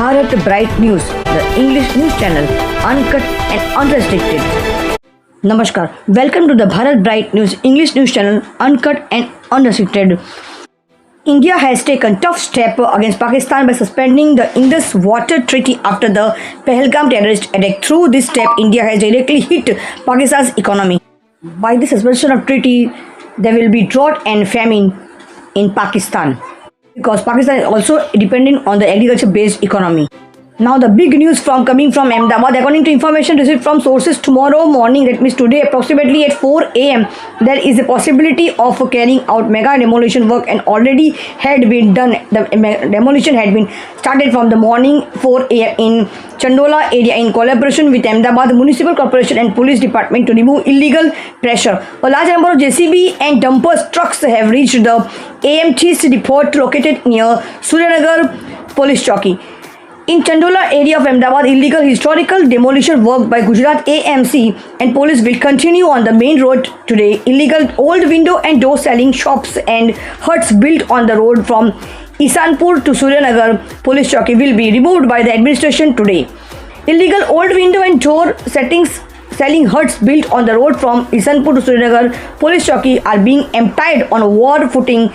Bharat Bright News, the English news channel, uncut and unrestricted. Namaskar. Welcome to the Bharat Bright News English news channel, uncut and unrestricted. India has taken tough step against Pakistan by suspending the Indus Water Treaty after the Pahalgam terrorist attack. Through this step, India has directly hit Pakistan's economy. By the suspension of treaty, there will be drought and famine in Pakistan, because Pakistan is also dependent on the agriculture-based economy. Now the big news coming from Ahmedabad. According to information received from sources, tomorrow morning, that means today, approximately at 4 a.m., there is a possibility of carrying out mega demolition work, and already had been done. The demolition had been started from the morning 4 a.m. in Chandola area in collaboration with Ahmedabad Municipal Corporation and Police Department to remove illegal pressure. A large number of JCB and dumpers trucks have reached the AMT's depot located near Suryanagar Police Chowki. In Chandola area of Ahmedabad, illegal historical demolition work by Gujarat AMC and police will continue on the main road today. Illegal old window and door selling shops and huts built on the road from Isanpur to Suryanagar Police Chowki will be removed by the administration today. Illegal old window and door selling huts built on the road from Isanpur to Suryanagar Police Chowki are being emptied on a war footing.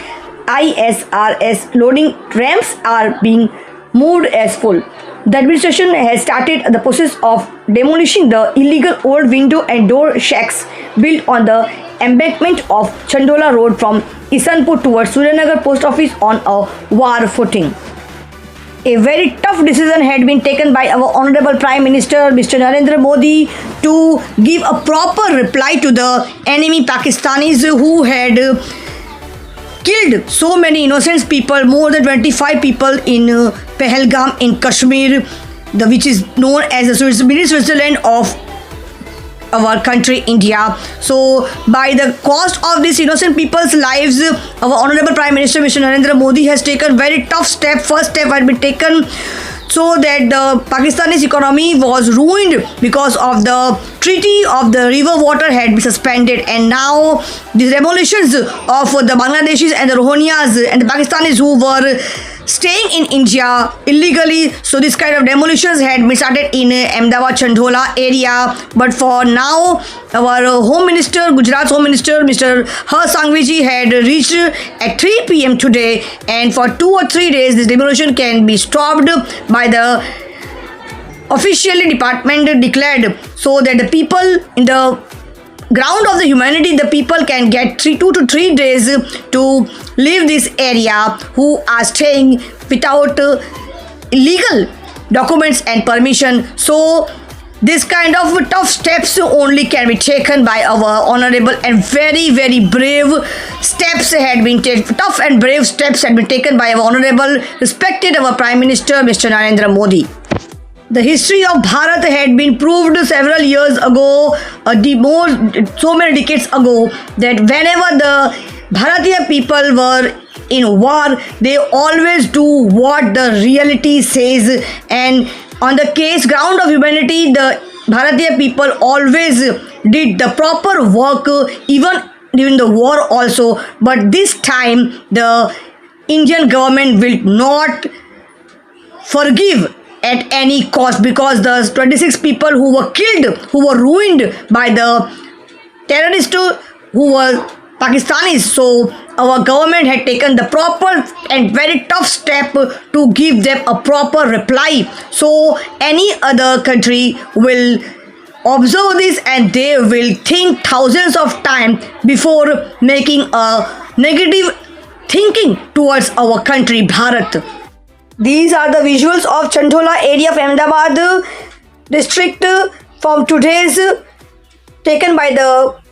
ISRS loading ramps are being moved as full. The administration has started the process of demolishing the illegal old window and door shacks built on the embankment of Chandola Road from Isanpur towards Suryanagar Post Office on a war footing. A very tough decision had been taken by our Honorable Prime Minister Mr. Narendra Modi to give a proper reply to the enemy Pakistanis who had killed so many innocent people, more than 25 people in Pahalgam in Kashmir, which is known as the mini Switzerland of our country India. So by the cost of these innocent people's lives, our Honorable Prime Minister Mr. Narendra Modi has taken very tough step. First step had been taken so that the Pakistani's economy was ruined because of the treaty of the river water had been suspended, and now the demolitions of the Bangladeshis and the Rohingyas and the Pakistanis who were staying in India illegally. So this kind of demolitions had been started in Ahmedabad Chandola area. But for now, our Home Minister, Gujarat's Home Minister, Mr. Harsh Sanghvi had reached at 3 p.m. today, and for 2 or 3 days, this demolition can be stopped by the officially department declared, so that the people in the ground of the humanity, the people can get 2 to 3 days to leave this area who are staying without legal documents and permission. So this kind of tough steps only can be taken by our honorable and very, very brave steps had been taken. Tough and brave steps had been taken by our honorable, respected our Prime Minister Mr. Narendra Modi. The history of Bharat had been proved several years ago, so many decades ago, that whenever the Bharatiya people were in war, they always do what the reality says, and on the ground of humanity, the Bharatiya people always did the proper work, even during the war also. But this time, the Indian government will not forgive at any cost, because the 26 people who were killed, who were ruined by the terrorists who were Pakistanis. So our government had taken the proper and very tough step to give them a proper reply. So any other country will observe this, and they will think thousands of times before making a negative thinking towards our country Bharat. These are the visuals of Chandola area of Ahmedabad district from today's, taken by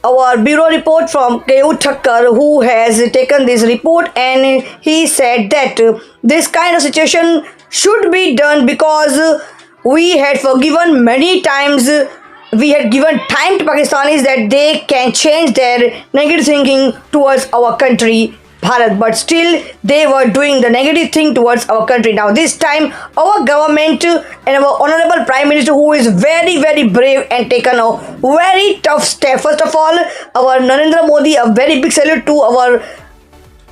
our bureau report from Keyur Thakkar, who has taken this report, and he said that this kind of situation should be done because we had forgiven many times. We had given time to Pakistanis that they can change their negative thinking towards our country Bharat, but still they were doing the negative thing towards our country. Now this time our government and our honorable Prime Minister, who is very, very brave and taken a very tough step. First of all, our Narendra Modi, a very big salute to our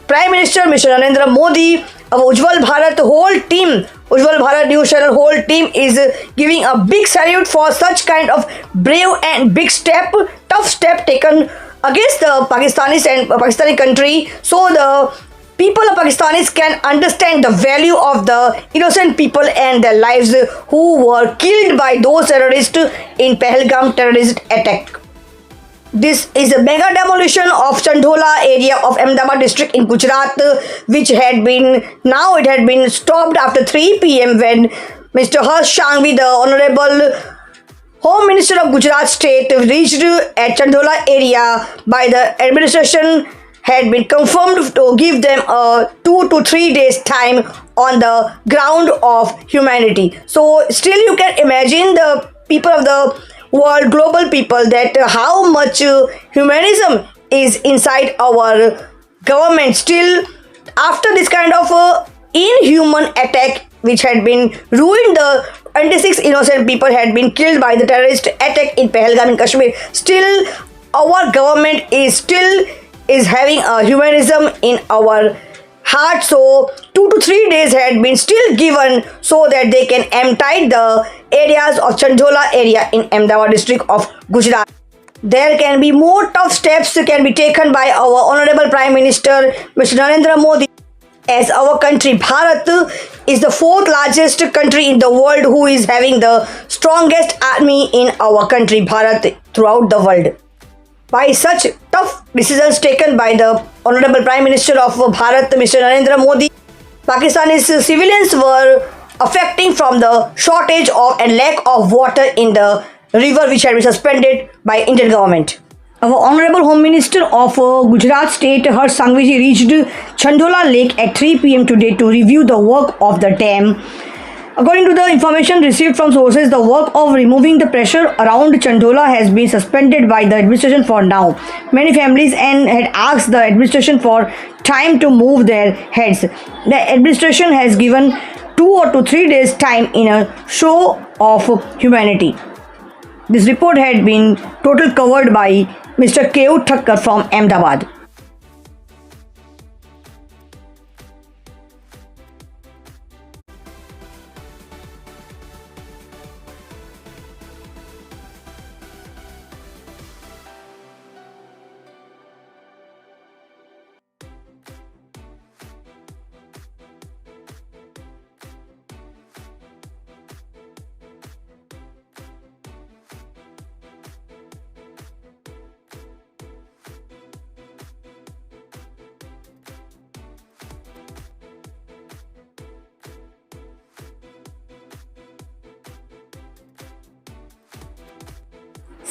Prime Minister Mr. Narendra Modi, our Ujjwal Bharat whole team Ujjwal Bharat News Channel whole team is giving a big salute for such kind of brave and big step, tough step taken against the Pakistanis and Pakistani country, so the people of Pakistanis can understand the value of the innocent people and their lives who were killed by those terrorists in Pahalgam terrorist attack. This is a mega demolition of Chandhola area of Ahmedabad district in Gujarat, which had been stopped after 3 p.m. when Mr. Harsh Sanghvi, the Honorable Home Minister of Gujarat State, reached at Chandhola area by the administration had been confirmed to give them a 2 to 3 days time on the ground of humanity. So still you can imagine the people of the world, global people, that how much humanism is inside our government. Still, after this kind of inhuman attack which had been ruined, the 26 innocent people had been killed by the terrorist attack in Pahalgam in Kashmir. Still, our government is having a humanism in our heart. So 2 to 3 days had been still given so that they can empty the areas of Chandhola area in Ahmedabad district of Gujarat. There can be more tough steps can be taken by our Honorable Prime Minister Mr. Narendra Modi, as our country Bharat is the 4th largest country in the world who is having the strongest army in our country Bharat throughout the world. By such tough decisions taken by the Honorable Prime Minister of Bharat, Mr. Narendra Modi, Pakistani's civilians were affecting from the shortage of and lack of water in the river which had been suspended by Indian government. Our Honorable Home Minister of Gujarat State, Harsh Sanghvi, reached Chandhola Lake at 3 p.m. today to review the work of the dam. According to the information received from sources, the work of removing the pressure around Chandhola has been suspended by the administration for now. Many families had asked the administration for time to move their heads. The administration has given 2 to 3 days time in a show of humanity. This report had been total covered by Mr. Keu Thakkar from Ahmedabad.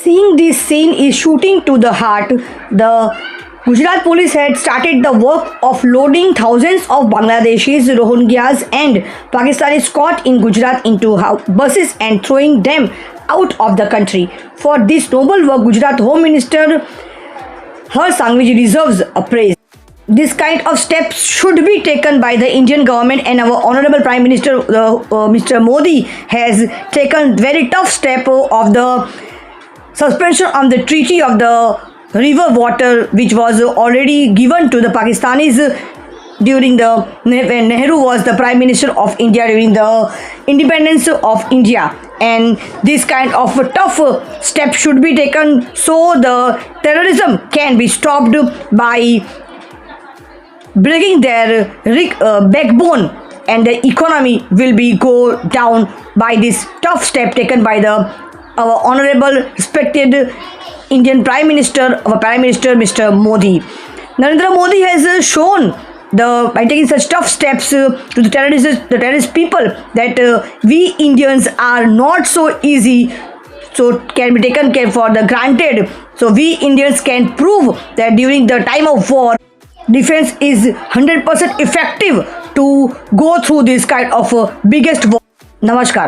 Seeing this scene is shooting to the heart. The Gujarat police had started the work of loading thousands of Bangladeshis, Rohingyas and Pakistanis caught in Gujarat into buses and throwing them out of the country. For this noble work, Gujarat Home Minister Harsh Sanghvi deserves a praise. This kind of steps should be taken by the Indian government, and our Honorable Prime Minister Mr. Modi has taken very tough step of the suspension on the treaty of the river water which was already given to the Pakistanis during when Nehru was the Prime Minister of India during the independence of India. And this kind of tough step should be taken so the terrorism can be stopped by breaking their backbone, and the economy will be go down by this tough step taken by our honorable respected Indian Prime Minister, our Prime Minister Mr. Modi. Narendra Modi has shown by taking such tough steps to the terrorist people that we Indians are not so easy, so can be taken care for the granted. So we Indians can prove that during the time of war, defense is 100% effective to go through this kind of biggest war. Namaskar.